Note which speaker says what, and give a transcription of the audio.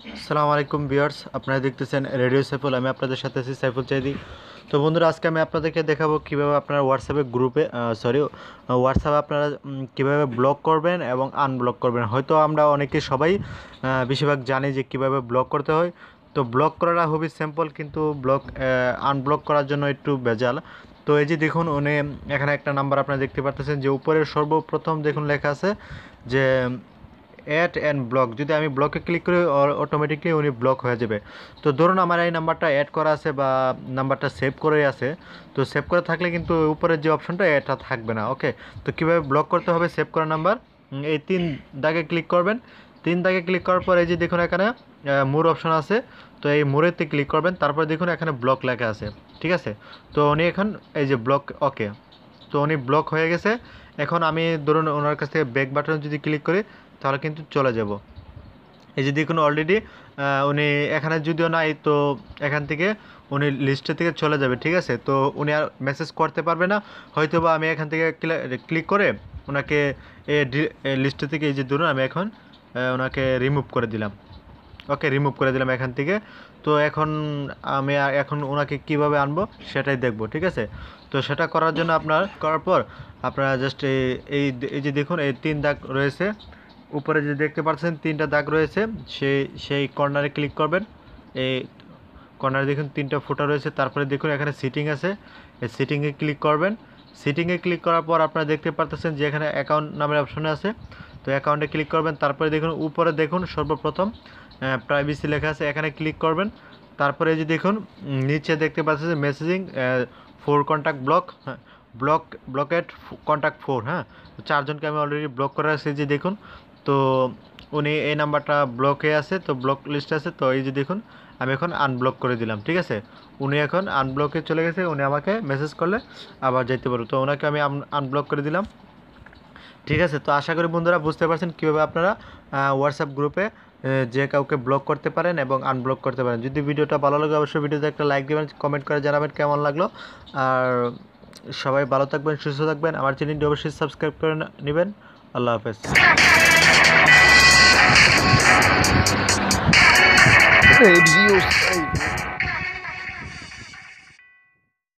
Speaker 1: আসসালামু আলাইকুম ভিউয়ার্স, আপনারা দেখতেছেন রেডিও সাইফুল। আমি আপনাদের সাথে আছি সাইফুল চাইদি। তো বন্ধুরা, আজকে আমি আপনাদেরকে দেখাবো কিভাবে আপনারা হোয়াটসঅ্যাপে গ্রুপে হোয়াটসঅ্যাপে আপনারা কিভাবে ব্লক করবেন এবং আনব্লক করবেন। হয়তো আমরা অনেকে সবাই বেশিরভাগ জানি যে কিভাবে ব্লক করতে হয়। তো ব্লক করাটা খুবই সিম্পল, কিন্তু আনব্লক করার জন্য একটু ভেজাল। তো এই যে দেখুন, উনি এখানে একটা নাম্বার আপনারা দেখতে পাচ্ছেন যে উপরের সর্বপ্রথম দেখুন লেখা আছে যে অ্যাড অ্যান্ড ব্লক। যদি আমি ব্লকে ক্লিক করি অটোমেটিকলি উনি ব্লক হয়ে যাবে। তো ধরুন আমার এই নাম্বারটা অ্যাড করা আছে বা নাম্বারটা সেভ করে আছে, তো সেভ করে থাকলে কিন্তু উপরের যে অপশনটা এটা থাকবে না। ওকে, তো কীভাবে ব্লক করতে হবে সেভ করা নাম্বার, এই তিন দাগে ক্লিক করবেন। তিন দাগে ক্লিক করার পর এই যে দেখুন এখানে মোর অপশন আছে, তো এই মোরেতে ক্লিক করবেন। তারপর দেখুন এখানে ব্লক লেখা আছে, ঠিক আছে। তো উনি এখন এই যে ব্লক, ওকে, তো উনি ব্লক হয়ে গেছে। এখন আমি ধরুন ওনার কাছ থেকে ব্যাক বাটনে যদি ক্লিক করি তাহলে কিন্তু চলে যাব। এই যে দেখুন অলরেডি উনি এখানে যদিও নাই, তো এখান থেকে উনি লিস্টে থেকে চলে যাবে, ঠিক আছে। তো উনি আর মেসেজ করতে পারবে না। হয়তো বা আমি এখান থেকে ক্লিক করে ওনাকে লিস্টে থেকে এই যে ধরুন আমি এখন ওনাকে রিমুভ করে দিলাম। ওকে, রিমুভ করে দিলাম এখান থেকে। তো এখন আমি এখন ওনাকে কিভাবে আনবো সেটাই দেখব, ঠিক আছে। তো সেটা করার জন্য আপনার করার পর আপনারা জাস্ট এই এই যে দেখুন এই তিন দাগ রয়েছে উপরে, যে দেখতে পাচ্ছেন তিনটা দাগ রয়েছে, সেই কর্নারে ক্লিক করবেন। এই কর্নারে দেখুন তিনটা ফোঁটা রয়েছে। তারপরে দেখুন এখানে সিটিং আছে, এই সিটিংয়ে ক্লিক করবেন। সিটিংয়ে ক্লিক করার পর আপনারা দেখতে পাচ্ছেন যে এখানে অ্যাকাউন্ট নামের অপশনে আছে, তো অ্যাকাউন্টে ক্লিক করবেন। তারপরে দেখুন উপরে দেখুন সর্বপ্রথম প্রাইভেসি লেখা আছে, এখানে ক্লিক করবেন। তারপরে এই যে দেখুন নিচে দেখতে পাচ্ছেন যে মেসেজিং ফোর কন্ট্যাক্ট ব্লক, হ্যাঁ, ব্লকেট কন্ট্যাক্ট ফোর, হ্যাঁ, চারজনকে আমি অলরেডি ব্লক করে আছে যে দেখুন। তো উনি এই নাম্বারটা ব্লকে আছে, তো ব্লক লিস্টে আছে। তো এই যে দেখুন আমি এখন আনব্লক করে দিলাম, ঠিক আছে। উনি এখন আনব্লকে চলে গেছে, উনি আমাকে মেসেজ করলে আবার যাইতে পারবো। তো ওনাকে আমি আনব্লক করে দিলাম, ঠিক আছে। তো আশা করি বন্ধুরা বুঝতে পারছেন কীভাবে আপনারা হোয়াটসঅ্যাপ গ্রুপে যে কাউকে ব্লক করতে পারেন এবং আনব্লক করতে পারেন। যদি ভিডিওটা ভালো লাগে অবশ্যই ভিডিওতে একটা লাইক দেবেন, কমেন্ট করে জানাবেন কেমন লাগলো। আর সবাই ভালো থাকবেন, সুস্থ থাকবেন। আমার চ্যানেলটি অবশ্যই সাবস্ক্রাইব করে নেবেন। আল্লাহ হাফেজ।
Speaker 2: Reviews.